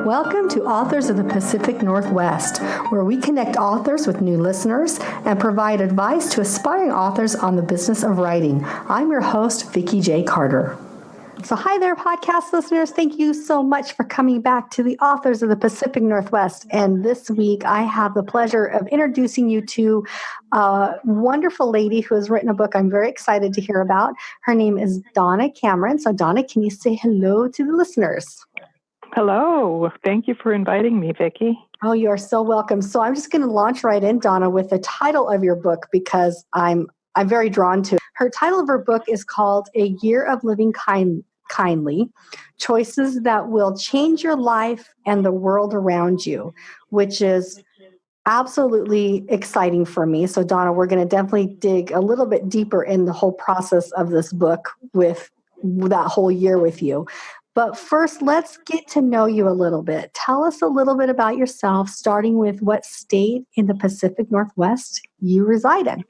Welcome to Authors of the Pacific Northwest, where we connect authors with new listeners and provide advice to aspiring authors on the business of writing. I'm your host, Vikki J. Carter. So hi there, podcast listeners. Thank you so much for coming back to the Authors of the Pacific Northwest. And this week, I have the pleasure of introducing you to a wonderful lady who has written a book I'm very excited to hear about. Her name is Donna Cameron. So Donna, can you say hello to the listeners? Hello. Thank you for inviting me, Vikki. Oh, you are so welcome. So I'm just going to launch right in, Donna, with the title of your book because I'm very drawn to it. Her title of her book is called A Year of Living Kindly, Choices That Will Change Your Life and the World Around You, which is absolutely exciting for me. So Donna, we're going to definitely dig a little bit deeper in the whole process of this book with that whole year with you. But first, let's get to know you a little bit. Tell us a little bit about yourself, starting with what state in the Pacific Northwest you reside in.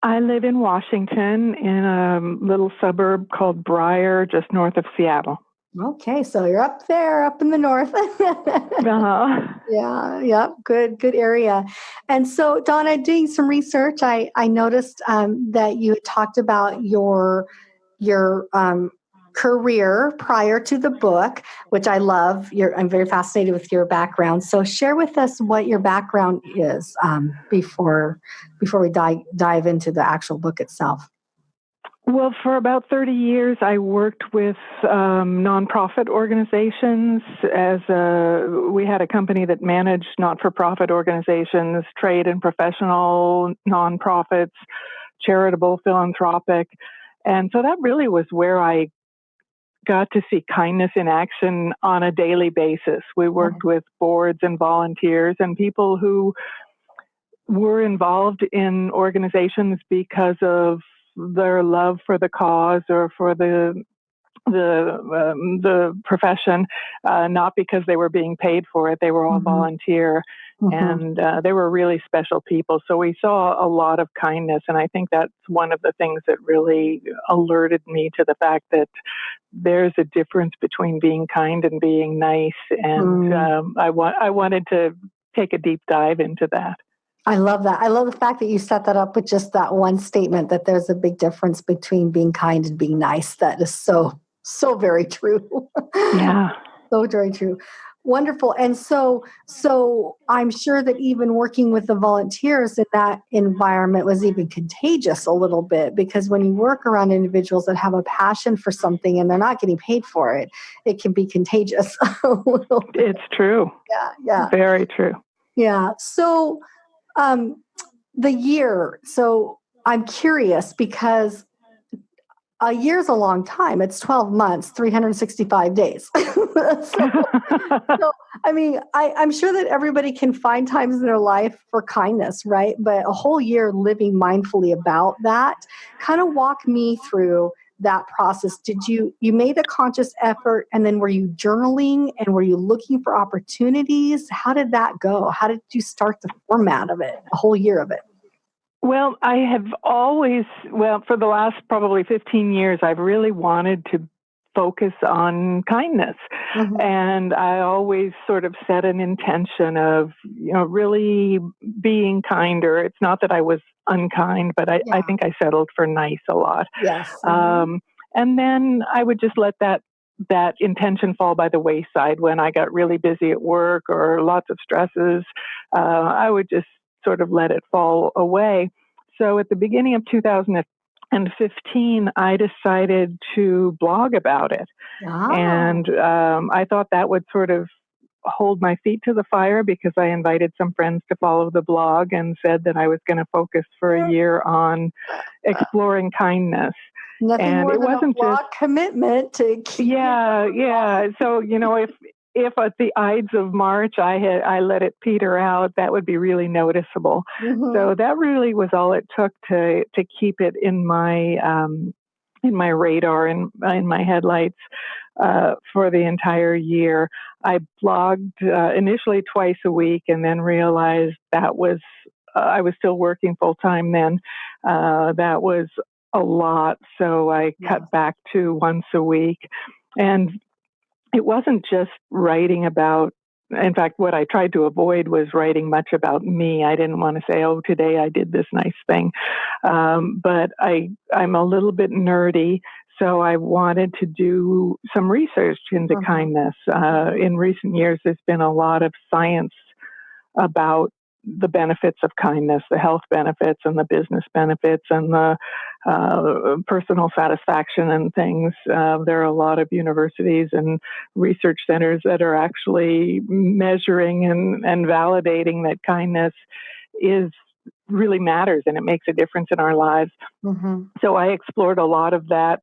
I live in Washington in a little suburb called Briar, just north of Seattle. Okay, so you're up there, up in the north. Yeah, good area. And so, Donna, doing some research, I noticed that you had talked about your career prior to the book, which I love. I'm very fascinated with your background. So share with us what your background is before we dive into the actual book itself. Well, for about 30 years, I worked with nonprofit organizations. We had a company that managed not-for-profit organizations, trade and professional nonprofits, charitable, philanthropic. And so that really was where I got to see kindness in action on a daily basis. We worked with boards and volunteers and people who were involved in organizations because of their love for the cause or for the profession, not because they were being paid for it. They were all volunteer. And they were really special people. So we saw a lot of kindness. And I think that's one of the things that really alerted me to the fact that there's a difference between being kind and being nice. And I wanted to take a deep dive into that. I love that. I love the fact that you set that up with just that one statement, that there's a big difference between being kind and being nice. That is so very true. Yeah. So very true. Wonderful. And so I'm sure that even working with the volunteers in that environment was even contagious a little bit, because when you work around individuals that have a passion for something and they're not getting paid for it, it can be contagious a little bit. It's true. Yeah. Very true. Yeah. So the year, so I'm curious because a year's a long time. It's 12 months, 365 days. So, I mean, I'm sure that everybody can find times in their life for kindness, right? But a whole year living mindfully about that, kind of walk me through that process. Did you made a conscious effort, and then were you journaling, and were you looking for opportunities? How did that go? How did you start the format of it, a whole year of it? Well, I have always, for the last probably 15 years, I've really wanted to focus on kindness. And I always sort of set an intention of, really being kinder. It's not that I was unkind, but I think I settled for nice a lot. Yes. And then I would just let that intention fall by the wayside when I got really busy at work or lots of stresses. I would just sort of let it fall away. So at the beginning of 2015, I decided to blog about it. And I thought that would sort of hold my feet to the fire, because I invited some friends to follow the blog and said that I was going to focus for a year on exploring kindness. Nothing and more it than wasn't a blog just commitment to keep. Yeah. So, if at the Ides of March I let it peter out, that would be really noticeable. So that really was all it took to keep it in my radar, in my headlights for the entire year. I blogged initially twice a week, and then realized that was I was still working full time then. That was a lot, so I cut back to once a week. And it wasn't just writing about, in fact, what I tried to avoid was writing much about me. I didn't want to say, oh, today I did this nice thing. But I'm a little bit nerdy, so I wanted to do some research into kindness. In recent years, there's been a lot of science about the benefits of kindness, the health benefits and the business benefits and the personal satisfaction and things. There are a lot of universities and research centers that are actually measuring and validating that kindness really matters and it makes a difference in our lives. So I explored a lot of that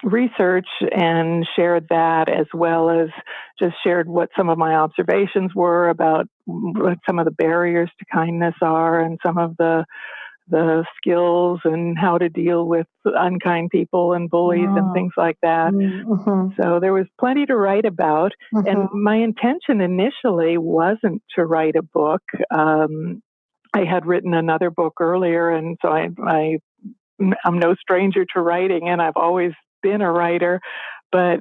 research and shared that, as well as just shared what some of my observations were about what some of the barriers to kindness are and some of the skills and how to deal with unkind people and bullies and things like that. So there was plenty to write about. And my intention initially wasn't to write a book. I had written another book earlier, and so I'm no stranger to writing, and I've always been a writer, but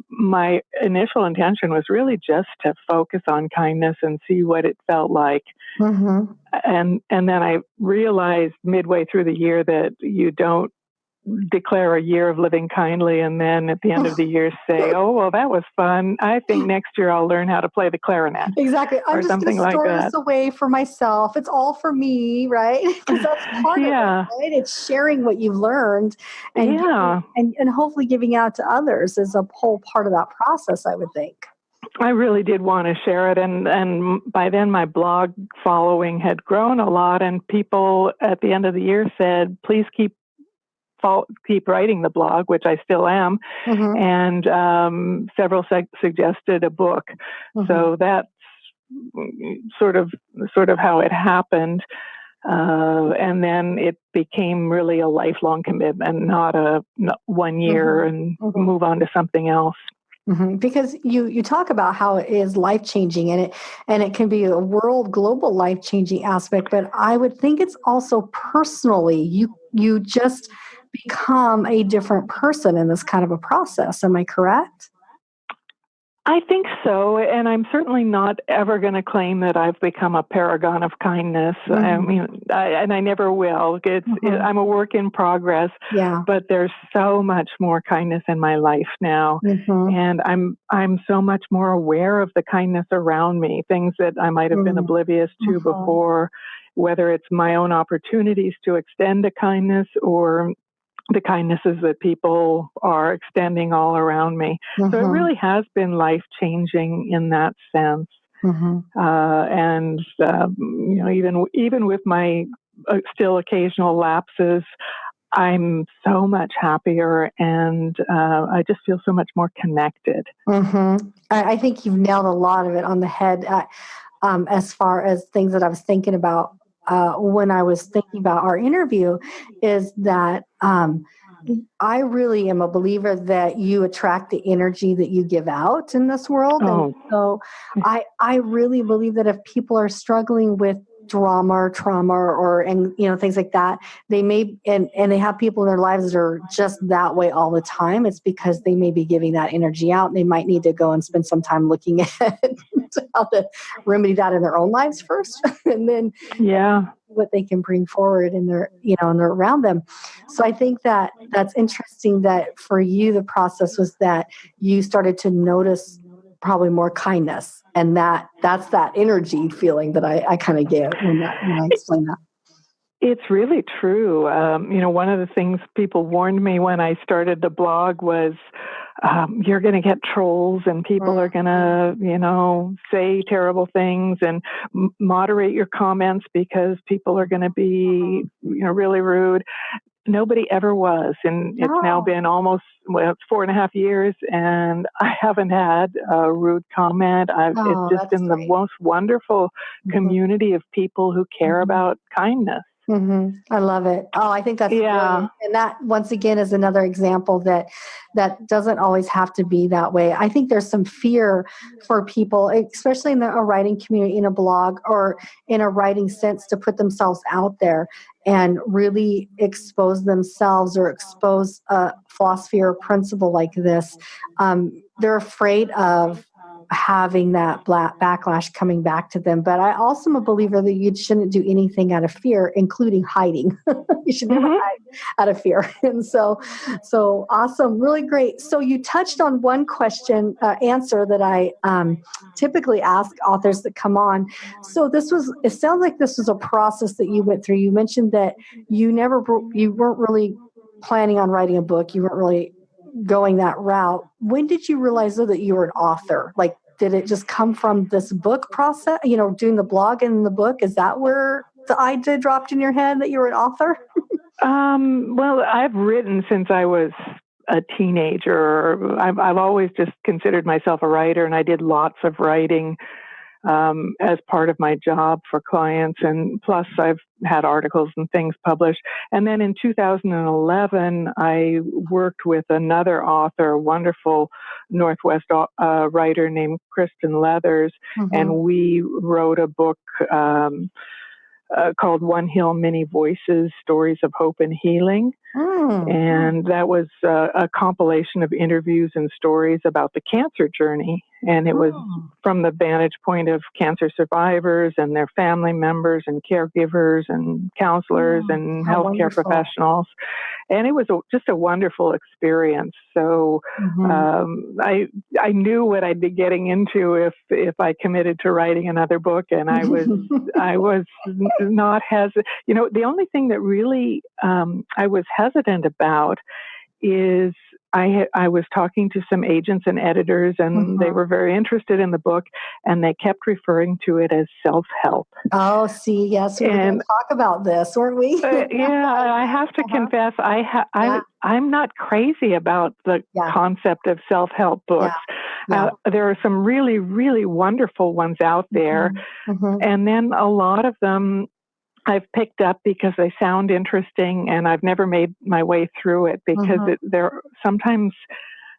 my initial intention was really just to focus on kindness and see what it felt like. And then I realized midway through the year that you don't declare a year of living kindly and then at the end of the year say, oh, well, that was fun. I think next year I'll learn how to play the clarinet. Exactly. I'm just going to store this away for myself. It's all for me, right? Because that's part of it, right? It's sharing what you've learned and, and hopefully giving out to others is a whole part of that process, I would think. I really did want to share it. And by then my blog following had grown a lot, and people at the end of the year said, please keep writing the blog, which I still am, and several suggested a book. So that's sort of how it happened. And then it became really a lifelong commitment, not 1 year and move on to something else. Because you talk about how it is life-changing and it can be a global life-changing aspect, but I would think it's also personally, you just become a different person in this kind of a process. Am I correct? I think so, and I'm certainly not ever going to claim that I've become a paragon of kindness. I mean, I never will. I'm a work in progress, but there's so much more kindness in my life now, and I'm so much more aware of the kindness around me, things that I might have been oblivious to before, whether it's my own opportunities to extend a kindness or the kindnesses that people are extending all around me. So it really has been life-changing in that sense. And even with my still occasional lapses, I'm so much happier, and I just feel so much more connected. I think you've nailed a lot of it on the head as far as things that I was thinking about when I was thinking about our interview, is that I really am a believer that you attract the energy that you give out in this world. And so I really believe that if people are struggling with trauma or things like that, they may and they have people in their lives that are just that way all the time. It's because they may be giving that energy out. They might need to go and spend some time looking at how to remedy that in their own lives first, and then what they can bring forward in their and they're around them. So I think that that's interesting that for you the process was that you started to notice probably more kindness, and that's that energy feeling that I kind of get when I explain that. It's really true. One of the things people warned me when I started the blog was you're going to get trolls and people are going to, say terrible things, and moderate your comments because people are going to be, really rude. Nobody ever was. And it's now been almost 4.5 years, and I haven't had a rude comment. It's just been the most wonderful community of people who care about kindness. I love it. Oh, I think that's Yeah. brilliant. And that, once again, is another example that doesn't always have to be that way. I think there's some fear for people, especially in a writing community, in a blog or in a writing sense, to put themselves out there and really expose themselves or expose a philosophy or a principle like this. They're afraid of having that backlash coming back to them. But I also am a believer that you shouldn't do anything out of fear, including hiding. You should never hide out of fear. And so awesome, really great. So you touched on one answer that I typically ask authors that come on. So it sounds like this was a process that you went through. You mentioned that you weren't really planning on writing a book. You weren't really going that route. When did you realize, though, that you were an author? Like, did it just come from this book process, doing the blog and the book? Is that where the idea dropped in your head that you were an author? Well, I've written since I was a teenager. I've always just considered myself a writer, and I did lots of writing as part of my job for clients. And plus, I've had articles and things published. And then in 2011, I worked with another author, a wonderful Northwest writer named Kristen Leathers, and we wrote a book called One Hill, Many Voices, Stories of Hope and Healing. And that was a compilation of interviews and stories about the cancer journey. And it was from the vantage point of cancer survivors and their family members and caregivers and counselors and healthcare professionals. And it was just a wonderful experience. So I knew what I'd be getting into if I committed to writing another book. And I was not hesitant. The only thing that really I was hesitant about is I was talking to some agents and editors, and they were very interested in the book, and they kept referring to it as self-help. Oh, see, yes, we were going to talk about this, weren't we? I have to confess, I'm not crazy about the concept of self-help books. There are some really, really wonderful ones out there, and then a lot of them I've picked up because they sound interesting, and I've never made my way through it because they're sometimes,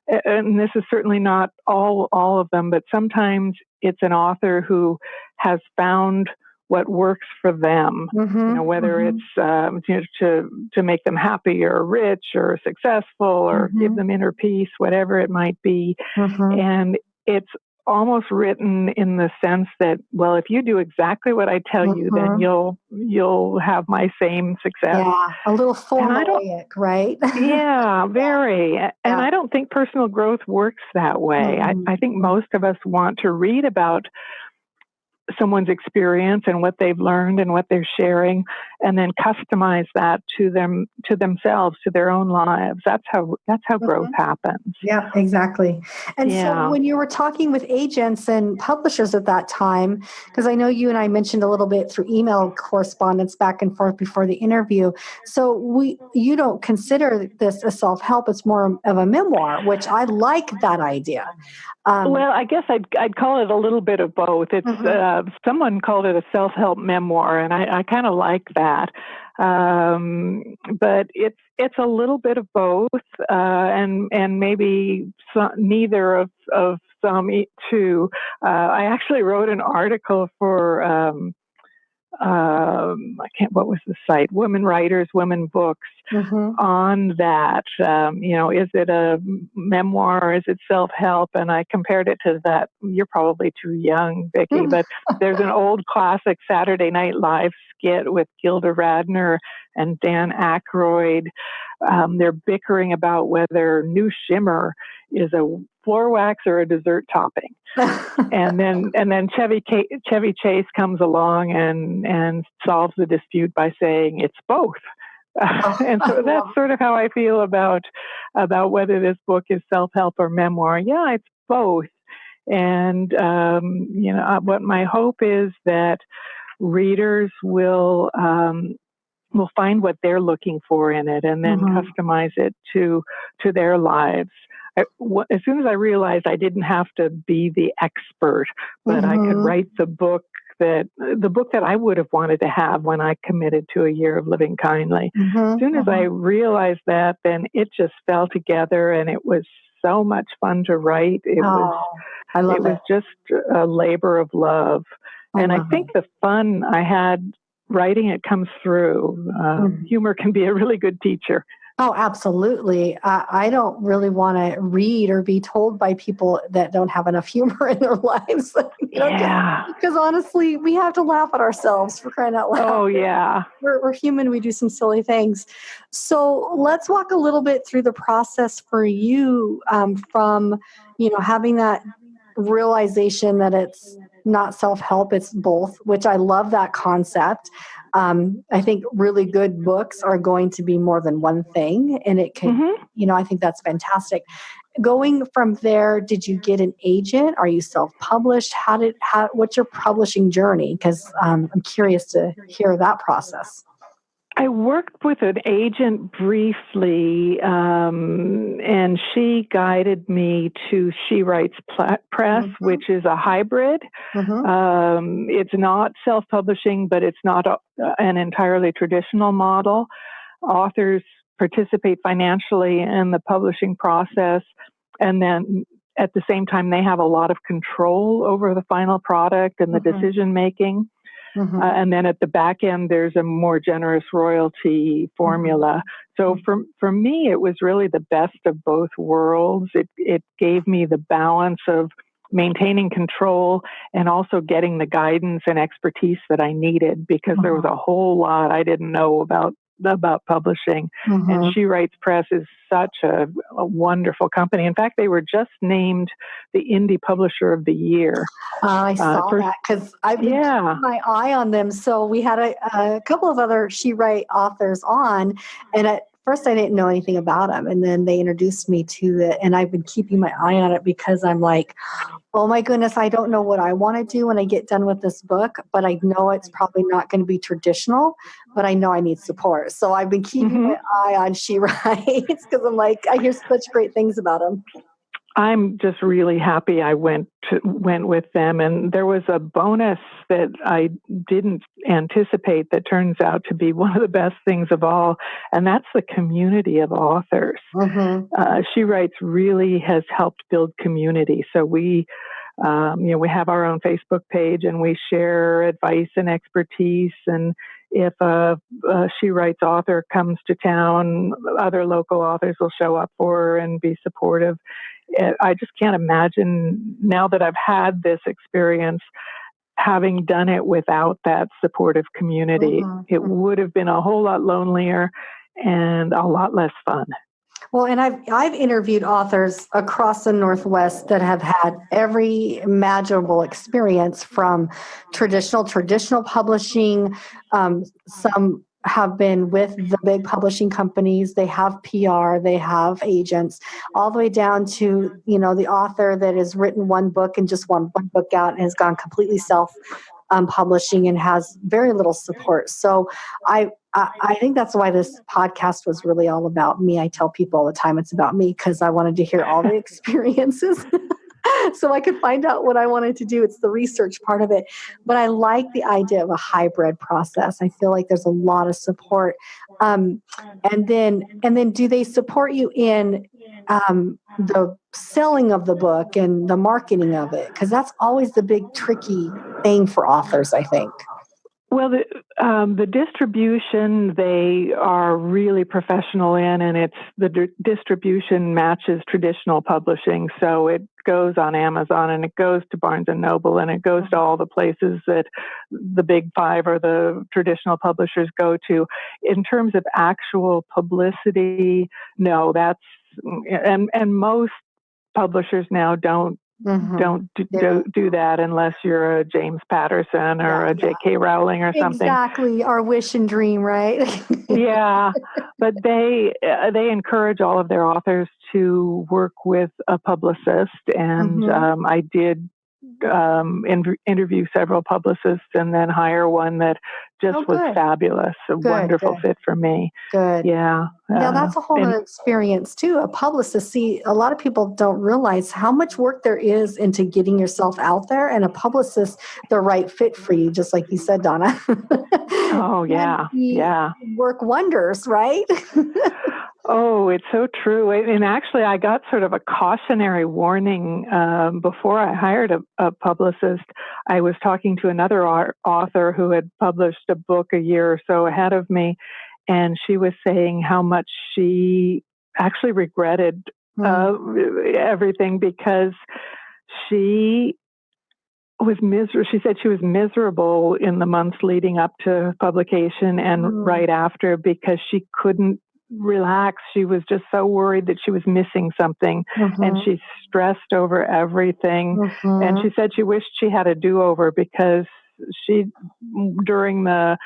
and this is certainly not all of them, but sometimes it's an author who has found what works for them, whether it's to make them happy or rich or successful or give them inner peace, whatever it might be. And it's almost written in the sense that, well, if you do exactly what I tell you, then you'll have my same success. Yeah, a little formulaic, right? Yeah, very. And I don't think personal growth works that way. I think most of us want to read about someone's experience and what they've learned and what they're sharing, and then customize that to themselves, to their own lives. That's how growth happens. Yeah, exactly. And so when you were talking with agents and publishers at that time, because I know you and I mentioned a little bit through email correspondence back and forth before the interview. So you don't consider this a self-help, it's more of a memoir, which I like that idea. Well, I guess I'd call it a little bit of both. It's someone called it a self-help memoir, and I kind of like that. But it's a little bit of both, and maybe neither of some too. I actually wrote an article for what was the site? Women Writers, Women Books, on that. Is it a memoir? Is it self-help? And I compared it to that. You're probably too young, Vikki, but there's an old classic Saturday Night Live skit with Gilda Radner and Dan Aykroyd. They're bickering about whether new shimmer is a floor wax or a dessert topping. and then Chevy Chase comes along and solves the dispute by saying it's both. And so that's sort of how I feel about whether this book is self-help or memoir. Yeah, it's both. And what my hope is that readers will find what they're looking for in it, and then customize it to their lives. As soon as I realized I didn't have to be the expert, but I could write the book that I would have wanted to have when I committed to a year of living kindly. As soon as I realized that, then it just fell together, and it was so much fun to write. It was just a labor of love. And I think the fun I had writing it comes through. Humor can be a really good teacher. Oh, absolutely. I don't really want to read or be told by people that don't have enough humor in their lives. Because honestly, we have to laugh at ourselves, for crying out loud. Oh, yeah. We're human. We do some silly things. So let's walk a little bit through the process for you from, having that realization that it's not self-help, it's both, which I love that concept. I think really good books are going to be more than one thing, and it can, I think that's fantastic. Going from there, did you get an agent? Are you self-published? What's your publishing journey? Because I'm curious to hear that process. I worked with an agent briefly, and she guided me to She Writes Press, which is a hybrid. It's not self-publishing, but it's not an entirely traditional model. Authors participate financially in the publishing process, and then at the same time, they have a lot of control over the final product and the decision-making. And then at the back end, there's a more generous royalty formula. So for me, it was really the best of both worlds. It gave me the balance of maintaining control and also getting the guidance and expertise that I needed, because there was a whole lot I didn't know about publishing. And She Writes Press is such a wonderful company. In fact, they were just named the Indie Publisher of the Year. I saw that because I've been keeping my eye on them. So we had a couple of other She Write authors on, and at first I didn't know anything about them, and then they introduced me to it, and I've been keeping my eye on it because I'm like, oh my goodness, I don't know what I want to do when I get done with this book, but I know it's probably not going to be traditional, but I know I need support. So I've been keeping my eye on She Writes because I'm like, I hear such great things about them. I'm just really happy I went with them. And there was a bonus that I didn't anticipate that turns out to be one of the best things of all, and that's the community of authors. She Writes really has helped build community. So we have our own Facebook page, and we share advice and expertise. And if a She Writes author comes to town, other local authors will show up for her and be supportive. I just can't imagine, now that I've had this experience, having done it without that supportive community. It would have been a whole lot lonelier and a lot less fun. Well, and I've interviewed authors across the Northwest that have had every imaginable experience, from traditional publishing. Some have been with the big publishing companies. They have PR, they have agents, all the way down to, the author that has written one book and just one book out and has gone completely self-publishing and has very little support. So I think that's why this podcast was really all about me. I tell people all the time it's about me because I wanted to hear all the experiences so I could find out what I wanted to do. It's the research part of it. But I like the idea of a hybrid process. I feel like there's a lot of support. And then do they support you in the selling of the book and the marketing of it? Because that's always the big tricky thing for authors, I think. Well, the distribution they are really professional in, and it's the distribution matches traditional publishing. So it goes on Amazon, and it goes to Barnes and Noble, and it goes to all the places that the big five or the traditional publishers go to. In terms of actual publicity, no, and most publishers now don't do that unless you're a James Patterson or a J.K. Rowling or something. Exactly, our wish and dream, right? Yeah, but they encourage all of their authors to work with a publicist, and I did interview several publicists and then hire one that just was fabulous, a wonderful fit for me. Good. Yeah. Now that's a whole other experience too. A publicist, see, a lot of people don't realize how much work there is into getting yourself out there, and a publicist, the right fit for you, just like you said, Donna. Oh, yeah. Yeah. Work wonders, right? Oh, it's so true. And actually, I got sort of a cautionary warning before I hired a publicist. I was talking to another author who had published a book a year or so ahead of me, and she was saying how much she actually regretted everything because she was miserable. She said she was miserable in the months leading up to publication and right after because she couldn't relax. She was just so worried that she was missing something, and she stressed over everything. And she said she wished she had a do-over because she, during that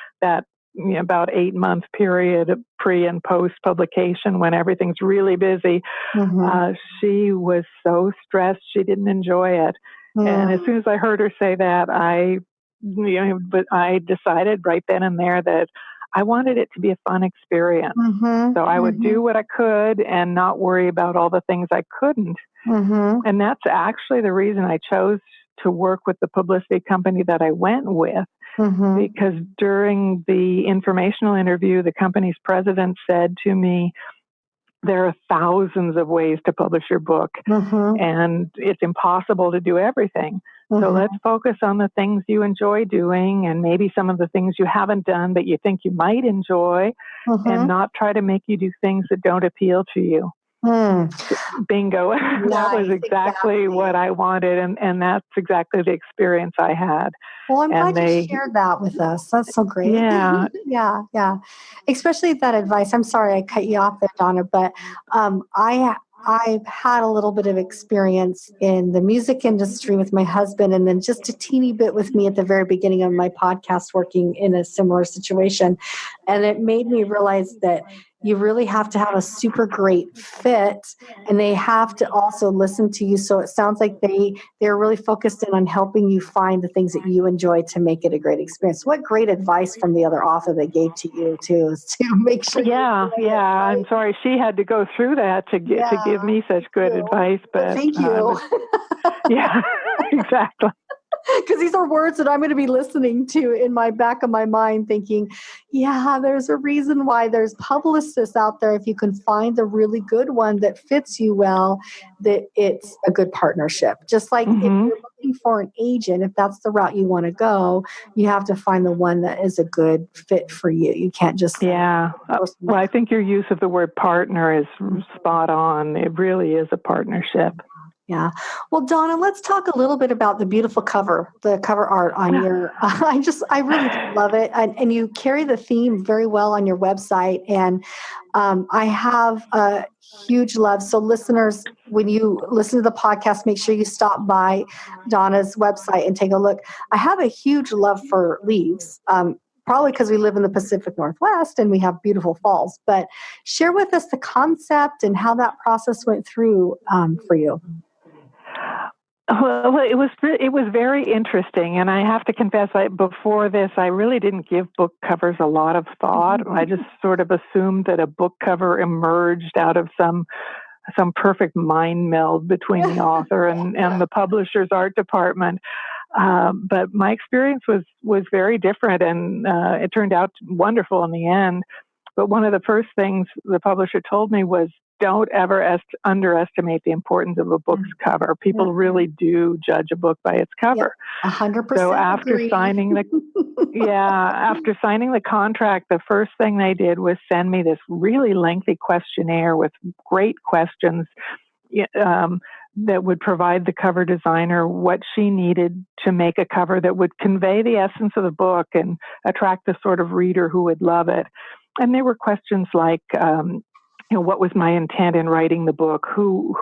about 8-month period of pre and post publication when everything's really busy, she was so stressed she didn't enjoy it. And as soon as I heard her say that, I decided right then and there that I wanted it to be a fun experience. So I would do what I could and not worry about all the things I couldn't. And that's actually the reason I chose to work with the publicity company that I went with, because during the informational interview, the company's president said to me, there are thousands of ways to publish your book, and it's impossible to do everything. So let's focus on the things you enjoy doing and maybe some of the things you haven't done that you think you might enjoy, and not try to make you do things that don't appeal to you. Bingo. Nice, that was exactly what I wanted, and that's exactly the experience I had. Well, I'm glad you shared that with us. That's so great. Yeah. yeah. Especially that advice. I'm sorry I cut you off there, Donna, but I've had a little bit of experience in the music industry with my husband, and then just a teeny bit with me at the very beginning of my podcast working in a similar situation. And it made me realize that you really have to have a super great fit, and they have to also listen to you. So it sounds like they're really focused in on helping you find the things that you enjoy to make it a great experience. What great advice from the other author they gave to you too, is to make sure. Yeah. Right? I'm sorry she had to go through that to give me such good advice, but thank you. Yeah, exactly. Because these are words that I'm going to be listening to in my back of my mind thinking, yeah, there's a reason why there's publicists out there. If you can find a really good one that fits you well, that it's a good partnership. Just like if you're looking for an agent, if that's the route you want to go, you have to find the one that is a good fit for you. You can't just... Yeah. Well, I think your use of the word partner is spot on. It really is a partnership. Yeah. Well, Donna, let's talk a little bit about the beautiful the cover art on your, I really love it. And you carry the theme very well on your website. And I have a huge love. So listeners, when you listen to the podcast, make sure you stop by Donna's website and take a look. I have a huge love for leaves. Probably because we live in the Pacific Northwest and we have beautiful falls. But share with us the concept and how that process went through for you. Well, it was very interesting, and I have to confess, before this, I really didn't give book covers a lot of thought. I just sort of assumed that a book cover emerged out of some perfect mind meld between the author and the publisher's art department. But my experience was very different, and it turned out wonderful in the end. But one of the first things the publisher told me was, don't ever underestimate the importance of a book's cover. People really do judge a book by its cover. 100%. So after signing after signing the contract, the first thing they did was send me this really lengthy questionnaire with great questions that would provide the cover designer what she needed to make a cover that would convey the essence of the book and attract the sort of reader who would love it. And there were questions like, what was my intent in writing the book? Who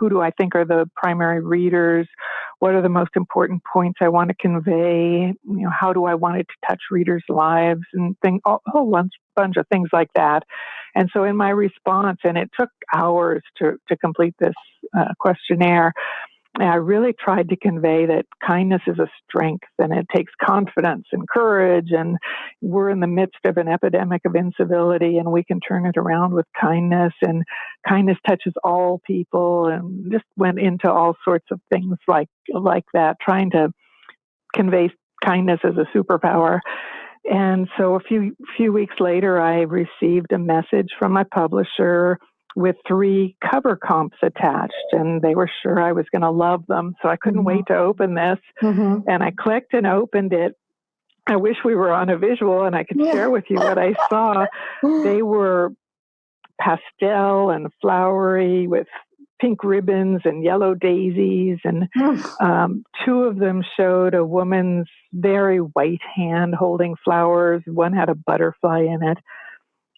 do I think are the primary readers? What are the most important points I want to convey? How do I want it to touch readers' lives and a whole bunch of things like that. And so in my response, and it took hours to complete this questionnaire, I really tried to convey that kindness is a strength and it takes confidence and courage. And we're in the midst of an epidemic of incivility and we can turn it around with kindness. And kindness touches all people, and just went into all sorts of things like that, trying to convey kindness as a superpower. And so a few weeks later, I received a message from my publisher with 3 cover comps attached, and they were sure I was going to love them. So I couldn't wait to open this. And I clicked and opened it. I wish we were on a visual and I could share with you what I saw. They were pastel and flowery with pink ribbons and yellow daisies. And 2 of them showed a woman's very white hand holding flowers. One had a butterfly in it.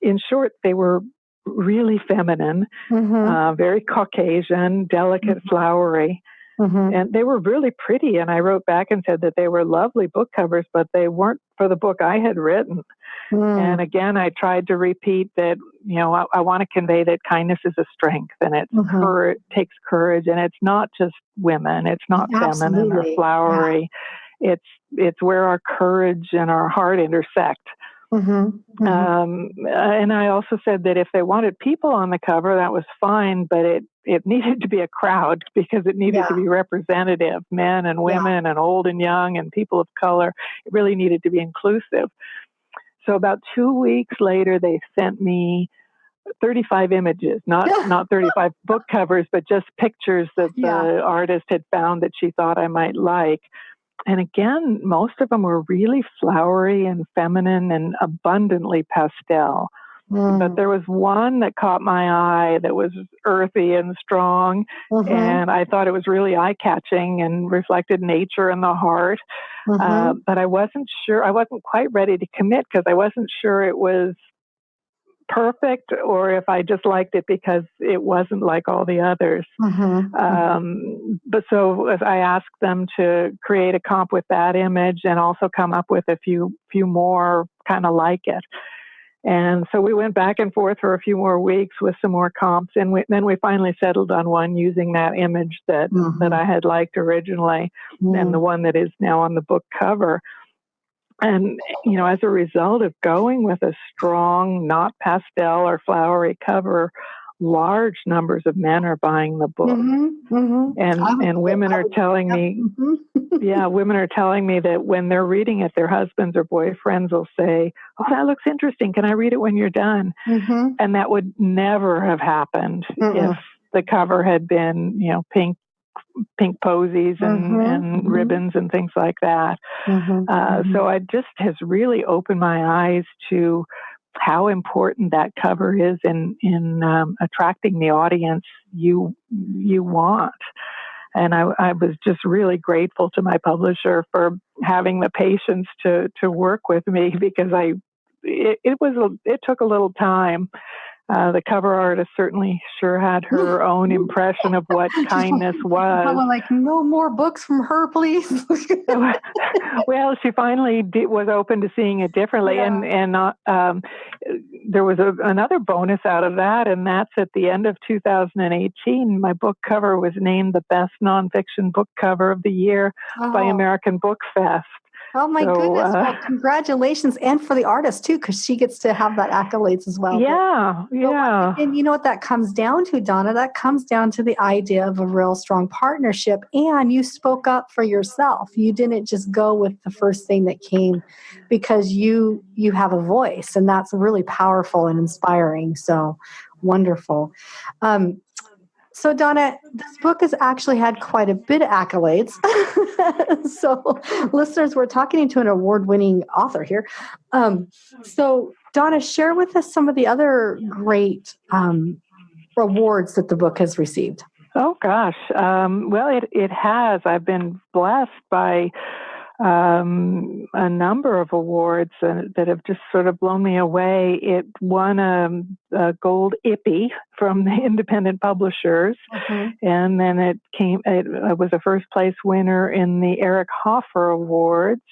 In short, they were really feminine, very Caucasian, delicate, flowery. And they were really pretty. And I wrote back and said that they were lovely book covers, but they weren't for the book I had written. And again, I tried to repeat that, I want to convey that kindness is a strength, and it takes courage. And it's not just women. It's not feminine or flowery. It's where our courage and our heart intersect. And I also said that if they wanted people on the cover, that was fine, but it needed to be a crowd, because it needed to be representative, men and women and old and young and people of color. It really needed to be inclusive. So about 2 weeks later, they sent me 35 images, not 35 book covers, but just pictures that the artist had found that she thought I might like. And again, most of them were really flowery and feminine and abundantly pastel. But there was one that caught my eye that was earthy and strong. And I thought it was really eye-catching and reflected nature and the heart. But I wasn't sure. I wasn't quite ready to commit, because I wasn't sure it was perfect or if I just liked it because it wasn't like all the others. But so I asked them to create a comp with that image and also come up with a few more kind of like it. And so we went back and forth for a few more weeks with some more comps, and then we finally settled on one using that image that I had liked originally, and the one that is now on the book cover. And, as a result of going with a strong, not pastel or flowery cover, large numbers of men are buying the book. And women are telling me, women are telling me that when they're reading it, their husbands or boyfriends will say, "Oh, that looks interesting. Can I read it when you're done?" And that would never have happened if the cover had been, pink posies and ribbons and things like that. So it just has really opened my eyes to how important that cover is in attracting the audience you want. And I was just really grateful to my publisher for having the patience to work with me, because it took a little time. The cover artist certainly sure had her own impression of what kindness was. I'm like, no more books from her, please. Well, she finally was open to seeing it differently. And there was another bonus out of that, and that's at the end of 2018, my book cover was named the best nonfiction book cover of the year by American Book Fest. Oh, my goodness. Well, congratulations. And for the artist, too, because she gets to have that accolades as well. And you know what that comes down to, Donna? That comes down to the idea of a real strong partnership. And you spoke up for yourself. You didn't just go with the first thing that came, because you have a voice. And that's really powerful and inspiring. So wonderful. So, Donna, this book has actually had quite a bit of accolades. So, listeners, we're talking to an award-winning author here. So, Donna, share with us some of the other great awards that the book has received. Oh, gosh. Well, it has. I've been blessed by a number of awards that have just sort of blown me away. It won a gold Ippy from the independent publishers, and then it was a first place winner in the Eric Hoffer Awards,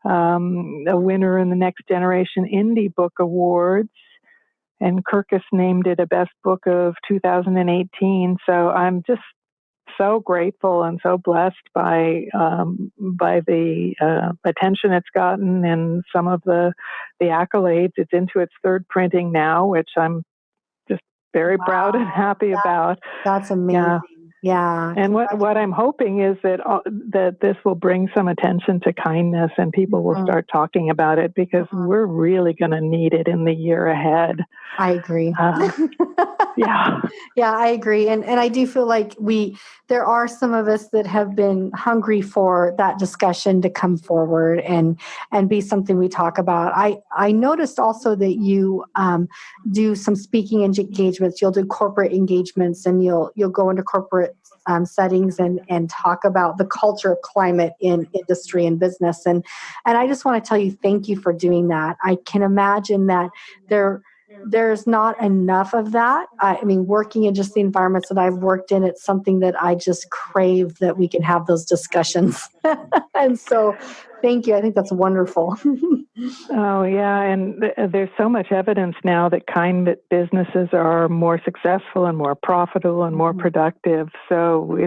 a winner in the Next Generation Indie Book Awards, and Kirkus named it a best book of 2018. So I'm just so grateful and so blessed by the attention it's gotten and some of the accolades. It's into its third printing now, which I'm just very proud and happy about. That's amazing. Yeah. And what I'm hoping is that this will bring some attention to kindness and people will start talking about it, because we're really going to need it in the year ahead. I agree. Yeah. Yeah, I agree. And I do feel like there are some of us that have been hungry for that discussion to come forward and be something we talk about. I noticed also that you do some speaking engagements. You'll do corporate engagements, and you'll go into corporate settings and talk about the culture of climate in industry and business. And I just want to tell you, thank you for doing that. I can imagine that there's not enough of that. I mean, working in just the environments that I've worked in, it's something that I just crave, that we can have those discussions. And so thank you. I think that's wonderful. Oh, yeah. And there's so much evidence now that kind businesses are more successful and more profitable and more productive. So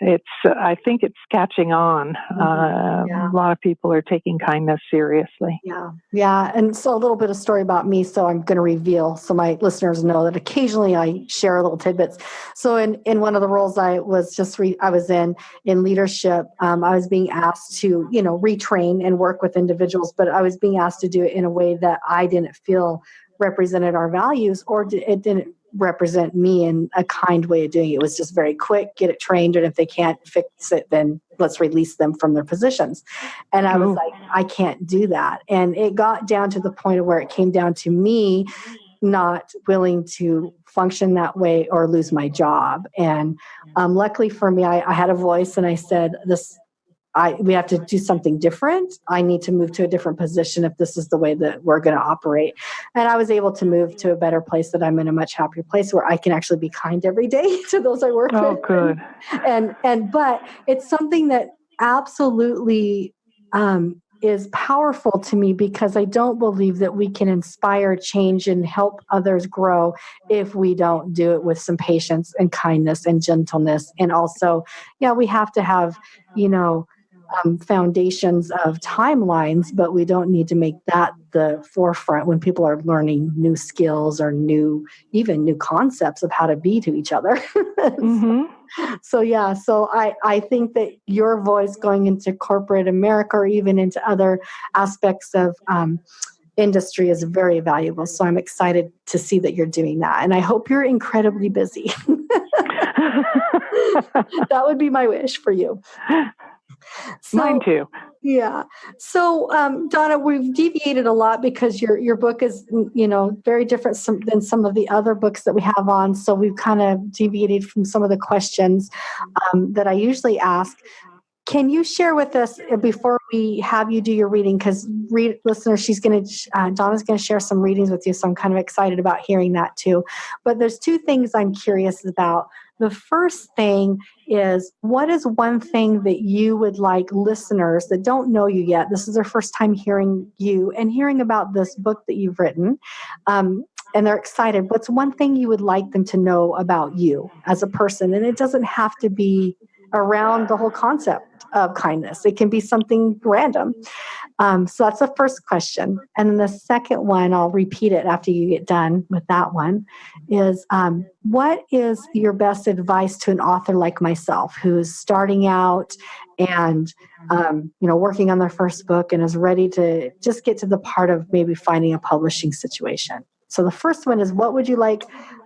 I think it's catching on. A lot of people are taking kindness seriously. Yeah. Yeah. And so a little bit of story about me. So I'm going to reveal so my listeners know that occasionally I share little tidbits. So in one of the roles I was I was in leadership, I was being asked to, retrain and work with individuals, but I was being asked to do it in a way that I didn't feel represented our values, or it didn't represent me in a kind way of doing it. It was just very quick, get it trained, and if they can't fix it, then let's release them from their positions. And I was like, I can't do that. And it got down to the point of where it came down to me not willing to function that way or lose my job. And luckily for me, I had a voice, and I said, we have to do something different. I need to move to a different position if this is the way that we're going to operate. And I was able to move to a better place, that I'm in a much happier place where I can actually be kind every day to those I work with. Oh, good. But it's something that absolutely is powerful to me, because I don't believe that we can inspire change and help others grow if we don't do it with some patience and kindness and gentleness. And also, we have to have, foundations of timelines, but we don't need to make that the forefront when people are learning new skills or even new concepts of how to be to each other. So I think that your voice going into corporate America, or even into other aspects of industry, is very valuable. So I'm excited to see that you're doing that. And I hope you're incredibly busy. That would be my wish for you. So, mine too. Yeah. So, Donna, we've deviated a lot because your book is, very different than some of the other books that we have on. So we've kind of deviated from some of the questions that I usually ask. Can you share with us before we have you do your reading? Because listeners, Donna's going to share some readings with you, so I'm kind of excited about hearing that too. But there's two things I'm curious about. The first thing is, what is one thing that you would like listeners that don't know you yet? This is their first time hearing you and hearing about this book that you've written, and they're excited. What's one thing you would like them to know about you as a person? And it doesn't have to be around the whole concept of kindness. It can be something random. So that's the first question. And then the second one, I'll repeat it after you get done with that one, is what is your best advice to an author like myself who's starting out and, working on their first book and is ready to just get to the part of maybe finding a publishing situation? So the first one is, what would you like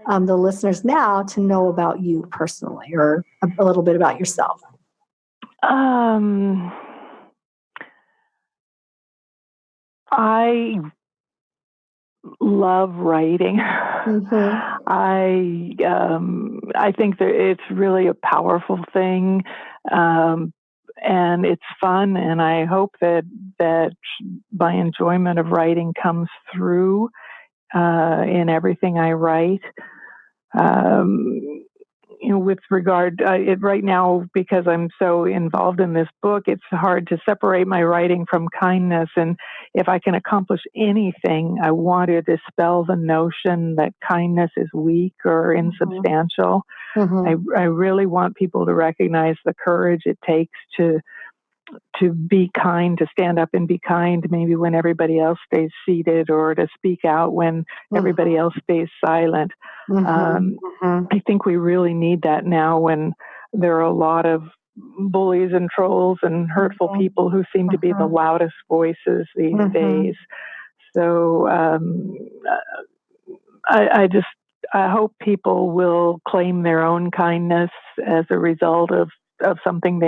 the listeners now to know about you personally, or a little bit about yourself? I love writing. Mm-hmm. I think that it's really a powerful thing, and it's fun. And I hope that my enjoyment of writing comes through in everything I write. with regard right now, because I'm so involved in this book, it's hard to separate my writing from kindness. And if I can accomplish anything, I want to dispel the notion that kindness is weak or insubstantial. Mm-hmm. I really want people to recognize the courage it takes to be kind, to stand up and be kind, maybe when everybody else stays seated, or to speak out when everybody else stays silent. I think we really need that now, when there are a lot of bullies and trolls and hurtful people who seem to be the loudest voices these days. So I hope people will claim their own kindness as a result of something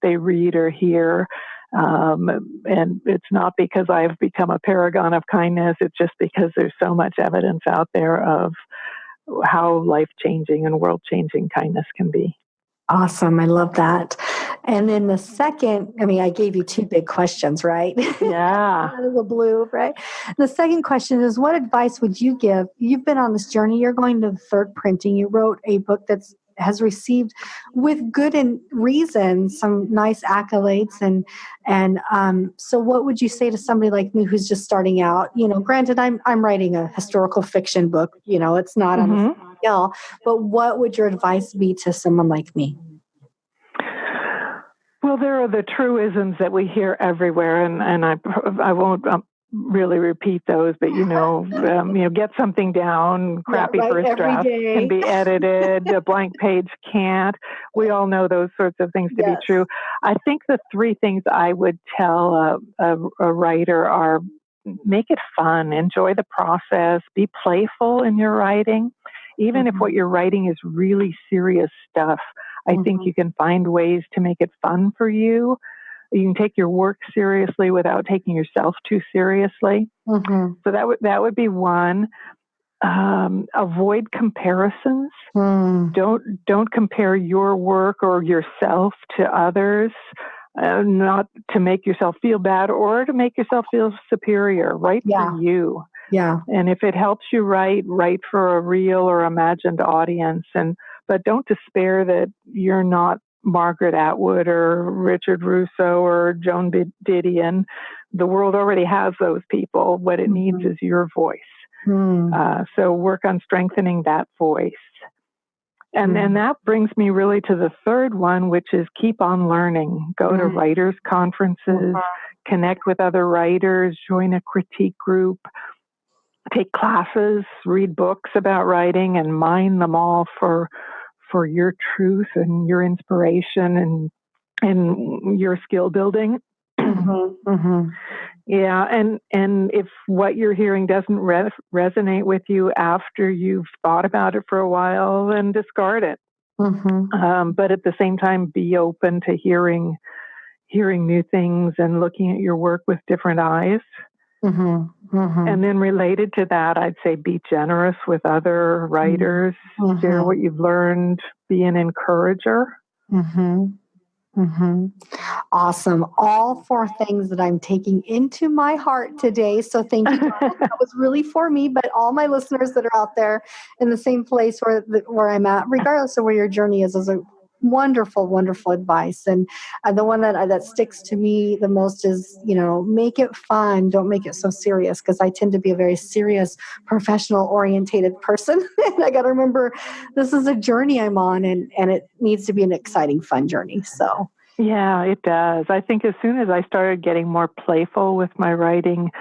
they read or hear. And it's not because I've become a paragon of kindness. It's just because there's so much evidence out there of how life-changing and world-changing kindness can be. Awesome. I love that. And then the second, I gave you two big questions, right? Yeah. Out of the blue, right? The second question is, what advice would you give? You've been on this journey. You're going to the third printing. You wrote a book has received, with good and reason, some nice accolades. And so what would you say to somebody like me who's just starting out? Granted, I'm writing a historical fiction book. It's not on a scale, but what would your advice be to someone like me? Well, there are the truisms that we hear everywhere, and I won't really repeat those, but get something down, crappy first draft can be edited, a blank page can't. We all know those sorts of things to be true. I think the three things I would tell a writer are: make it fun, enjoy the process, be playful in your writing. Even if what you're writing is really serious stuff, I think you can find ways to make it fun for you. You can take your work seriously without taking yourself too seriously. So that would be one. Avoid comparisons. Don't compare your work or yourself to others. Not to make yourself feel bad or to make yourself feel superior. Write for you. Yeah. And if it helps you write for a real or imagined audience. But don't despair that you're not Margaret Atwood or Richard Russo or Joan Didion. The world already has those people. What it needs is your voice. So work on strengthening that voice. And then that brings me really to the third one, which is keep on learning. Go to writers' conferences, connect with other writers, join a critique group, take classes, read books about writing, and mine them all for your truth and your inspiration and your skill building. Yeah, and if what you're hearing doesn't resonate with you after you've thought about it for a while, then discard it. But at the same time, be open to hearing new things and looking at your work with different eyes. And then related to that, I'd say be generous with other writers, share what you've learned, be an encourager. Awesome. All four things that I'm taking into my heart today. So thank you, Donna. That was really for me, but all my listeners that are out there in the same place where I'm at, regardless of where your journey is a wonderful, wonderful advice. And the one that sticks to me the most is, make it fun. Don't make it so serious, because I tend to be a very serious, professional orientated person. And I got to remember, this is a journey I'm on, and it needs to be an exciting, fun journey. So. Yeah, it does. I think as soon as I started getting more playful with my writing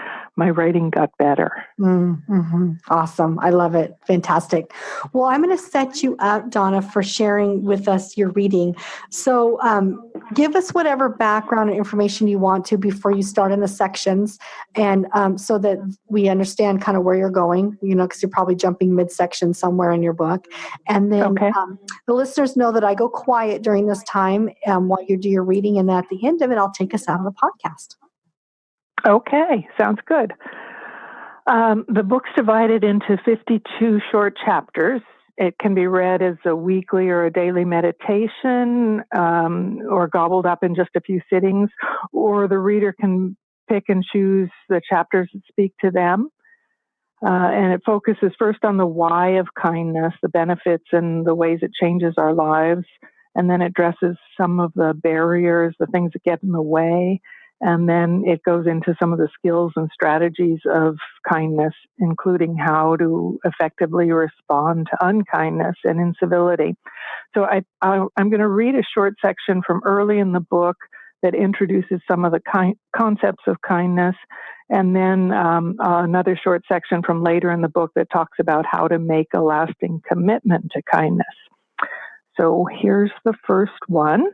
got better. Awesome. I love it. Fantastic. Well, I'm going to set you up, Donna, for sharing with us your reading. So give us whatever background and information you want to before you start in the sections, and so that we understand kind of where you're going, because you're probably jumping midsection somewhere in your book. And then the listeners know that I go quiet during this time while you do your reading, and at the end of it, I'll take us out of the podcast. Okay, sounds good. The book's divided into 52 short chapters. It can be read as a weekly or a daily meditation, or gobbled up in just a few sittings, or the reader can pick and choose the chapters that speak to them. And it focuses first on the why of kindness, the benefits and the ways it changes our lives. And then it addresses some of the barriers, the things that get in the way. And then it goes into some of the skills and strategies of kindness, including how to effectively respond to unkindness and incivility. So I'm going to read a short section from early in the book that introduces some of the concepts of kindness, and then another short section from later in the book that talks about how to make a lasting commitment to kindness. So here's the first one.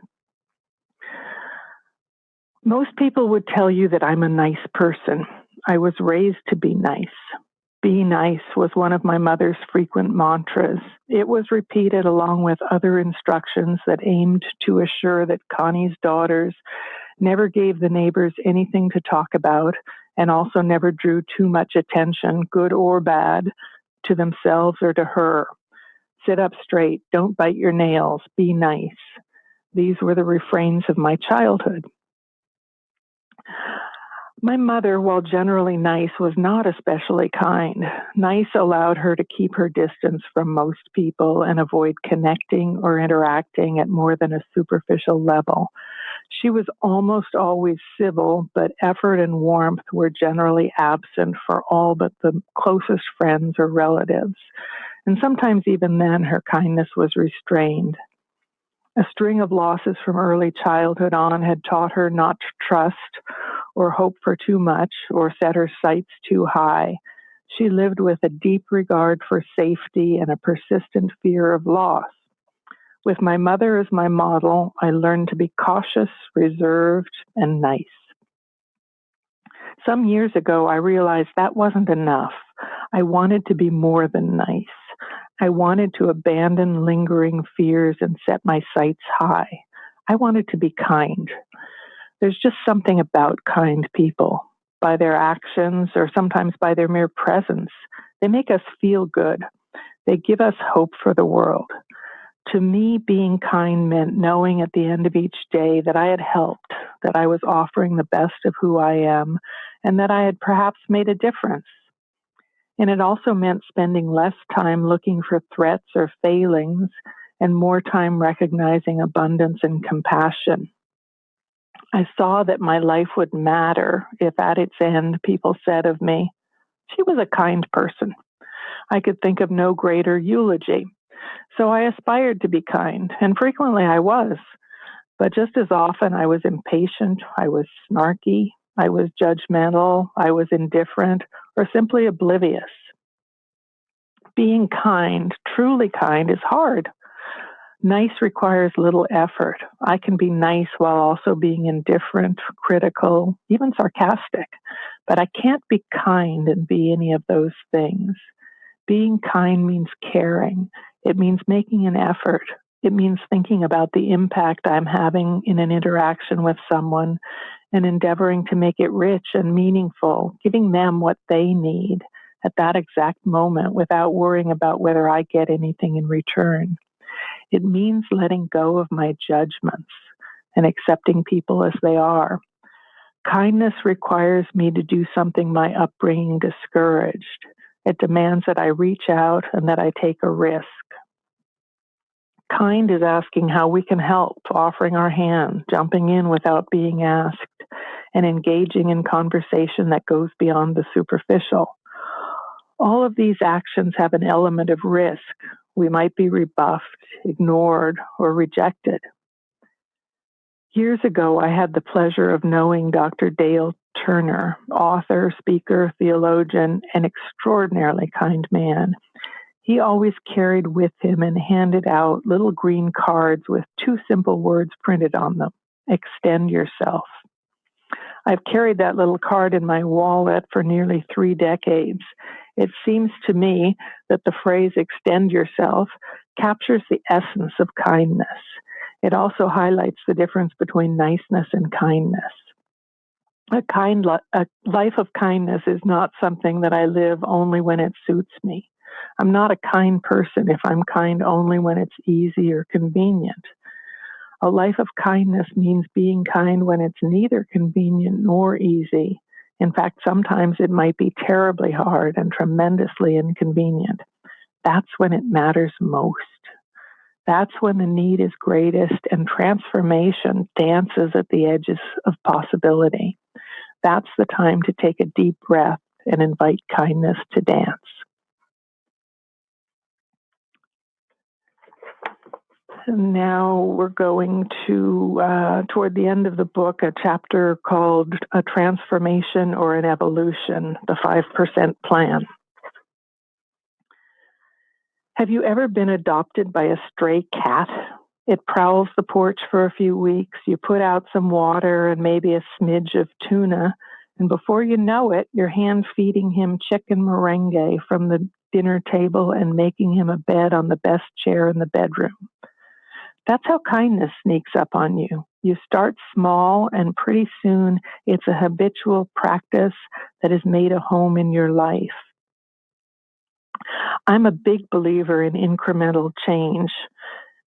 Most people would tell you that I'm a nice person. I was raised to be nice. Be nice was one of my mother's frequent mantras. It was repeated along with other instructions that aimed to assure that Connie's daughters never gave the neighbors anything to talk about and also never drew too much attention, good or bad, to themselves or to her. Sit up straight, don't bite your nails, be nice. These were the refrains of my childhood. My mother, while generally nice, was not especially kind. Nice allowed her to keep her distance from most people and avoid connecting or interacting at more than a superficial level. She was almost always civil, but effort and warmth were generally absent for all but the closest friends or relatives. And sometimes even then, her kindness was restrained. A string of losses from early childhood on had taught her not to trust or hope for too much or set her sights too high. She lived with a deep regard for safety and a persistent fear of loss. With my mother as my model, I learned to be cautious, reserved, and nice. Some years ago, I realized that wasn't enough. I wanted to be more than nice. I wanted to abandon lingering fears and set my sights high. I wanted to be kind. There's just something about kind people. By their actions or sometimes by their mere presence, they make us feel good. They give us hope for the world. To me, being kind meant knowing at the end of each day that I had helped, that I was offering the best of who I am, and that I had perhaps made a difference. And it also meant spending less time looking for threats or failings and more time recognizing abundance and compassion. I saw that my life would matter if at its end people said of me, she was a kind person. I could think of no greater eulogy. So I aspired to be kind, and frequently I was. But just as often I was impatient, I was snarky, I was judgmental, I was indifferent, or simply oblivious. Being kind, truly kind, is hard. Nice requires little effort. I can be nice while also being indifferent, critical, even sarcastic. But I can't be kind and be any of those things. Being kind means caring. It means making an effort. It means thinking about the impact I'm having in an interaction with someone and endeavoring to make it rich and meaningful, giving them what they need at that exact moment without worrying about whether I get anything in return. It means letting go of my judgments and accepting people as they are. Kindness requires me to do something my upbringing discouraged. It demands that I reach out and that I take a risk. Kind is asking how we can help, offering our hand, jumping in without being asked, and engaging in conversation that goes beyond the superficial. All of these actions have an element of risk. We might be rebuffed, ignored, or rejected. Years ago, I had the pleasure of knowing Dr. Dale Turner, author, speaker, theologian, an extraordinarily kind man. He always carried with him and handed out little green cards with two simple words printed on them: extend yourself. I've carried that little card in my wallet for nearly 3 decades. It seems to me that the phrase extend yourself captures the essence of kindness. It also highlights the difference between niceness and kindness. A life of kindness is not something that I live only when it suits me. I'm not a kind person if I'm kind only when it's easy or convenient. A life of kindness means being kind when it's neither convenient nor easy, In fact, sometimes it might be terribly hard and tremendously inconvenient. That's when it matters most. That's when the need is greatest and transformation dances at the edges of possibility. That's the time to take a deep breath and invite kindness to dance. And now we're going to, toward the end of the book, a chapter called A Transformation or an Evolution, the 5% Plan. Have you ever been adopted by a stray cat? It prowls the porch for a few weeks. You put out some water and maybe a smidge of tuna, and before you know it, you're hand feeding him chicken merengue from the dinner table and making him a bed on the best chair in the bedroom. That's how kindness sneaks up on you. You start small, and pretty soon it's a habitual practice that has made a home in your life. I'm a big believer in incremental change.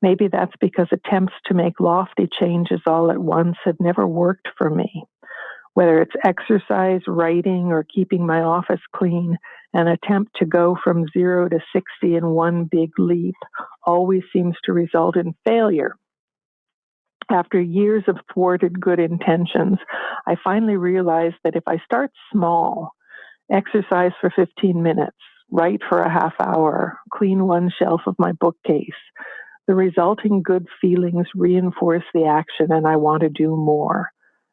Maybe that's because attempts to make lofty changes all at once have never worked for me. Whether it's exercise, writing, or keeping my office clean, an attempt to go from 0 to 60 in one big leap always seems to result in failure. After years of thwarted good intentions, I finally realized that if I start small, exercise for 15 minutes, write for a half hour, clean one shelf of my bookcase, the resulting good feelings reinforce the action and I want to do more.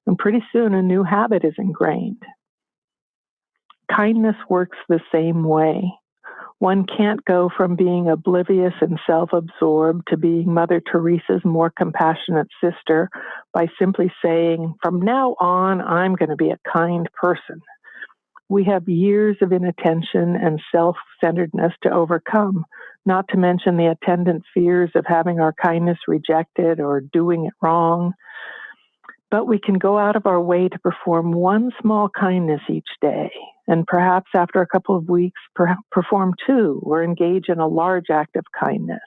And pretty soon a new habit is ingrained. Kindness works the same way. One can't go from being oblivious and self-absorbed to being Mother Teresa's more compassionate sister by simply saying, from now on, I'm going to be a kind person. We have years of inattention and self-centeredness to overcome, not to mention the attendant fears of having our kindness rejected or doing it wrong. But we can go out of our way to perform one small kindness each day, and perhaps after a couple of weeks, perform two or engage in a large act of kindness.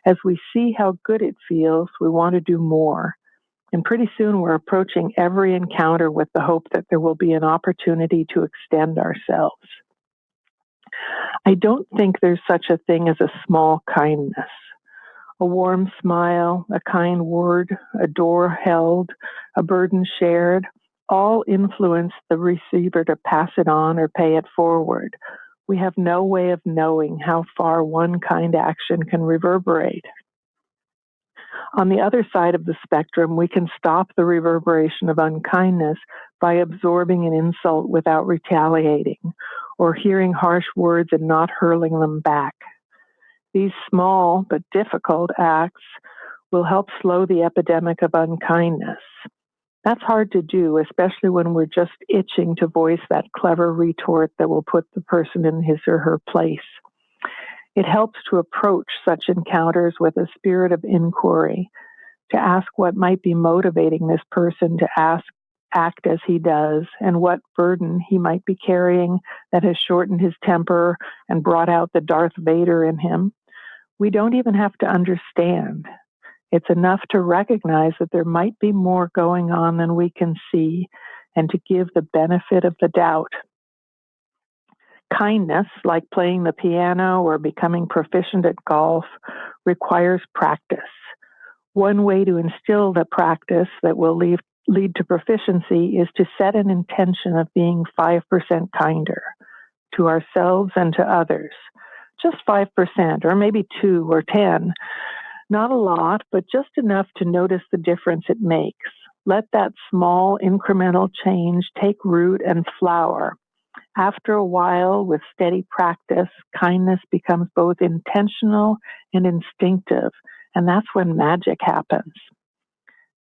As we see how good it feels, we want to do more. And pretty soon we're approaching every encounter with the hope that there will be an opportunity to extend ourselves. I don't think there's such a thing as a small kindness. A warm smile, a kind word, a door held, a burden shared, all influence the receiver to pass it on or pay it forward. We have no way of knowing how far one kind action can reverberate. On the other side of the spectrum, we can stop the reverberation of unkindness by absorbing an insult without retaliating, or hearing harsh words and not hurling them back. These small but difficult acts will help slow the epidemic of unkindness. That's hard to do, especially when we're just itching to voice that clever retort that will put the person in his or her place. It helps to approach such encounters with a spirit of inquiry, to ask what might be motivating this person to act as he does, and what burden he might be carrying that has shortened his temper and brought out the Darth Vader in him. We don't even have to understand. It's enough to recognize that there might be more going on than we can see, and to give the benefit of the doubt. Kindness, like playing the piano or becoming proficient at golf, requires practice. One way to instill the practice that will lead to proficiency is to set an intention of being 5% kinder to ourselves and to others. Just 5%, or maybe 2 or 10. Not a lot, but just enough to notice the difference it makes. Let that small incremental change take root and flower. After a while, with steady practice, kindness becomes both intentional and instinctive, and that's when magic happens.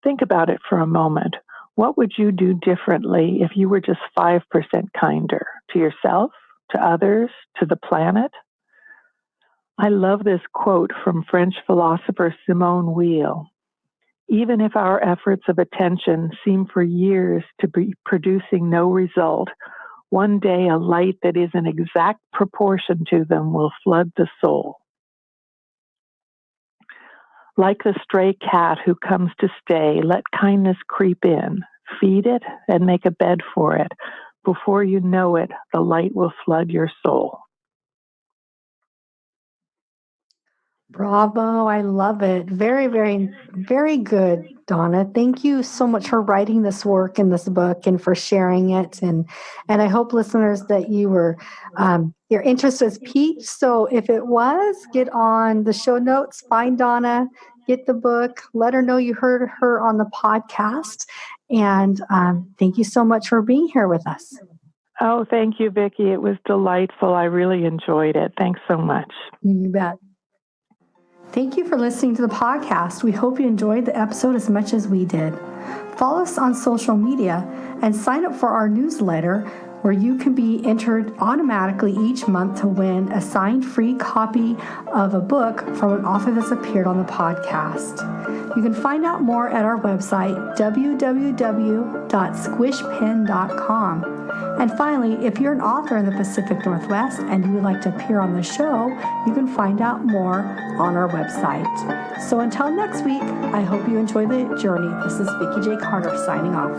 Think about it for a moment. What would you do differently if you were just 5% kinder to yourself, to others, to the planet? I love this quote from French philosopher Simone Weil. Even if our efforts of attention seem for years to be producing no result, one day a light that is in exact proportion to them will flood the soul. Like the stray cat who comes to stay, let kindness creep in, feed it, and make a bed for it. Before you know it, the light will flood your soul. Bravo. I love it. Very, very, very good, Donna. Thank you so much for writing this work in this book and for sharing it. And I hope listeners that you were your interest was piqued. So if it was, get on the show notes, find Donna, get the book, let her know you heard her on the podcast. And thank you so much for being here with us. Oh, thank you, Vikki. It was delightful. I really enjoyed it. Thanks so much. You bet. Thank you for listening to the podcast. We hope you enjoyed the episode as much as we did. Follow us on social media and sign up for our newsletter where you can be entered automatically each month to win a signed free copy of a book from an author that's appeared on the podcast. You can find out more at our website, www.squishpen.com. And finally, if you're an author in the Pacific Northwest and you would like to appear on the show, you can find out more on our website. So until next week, I hope you enjoy the journey. This is Vikki J. Carter signing off.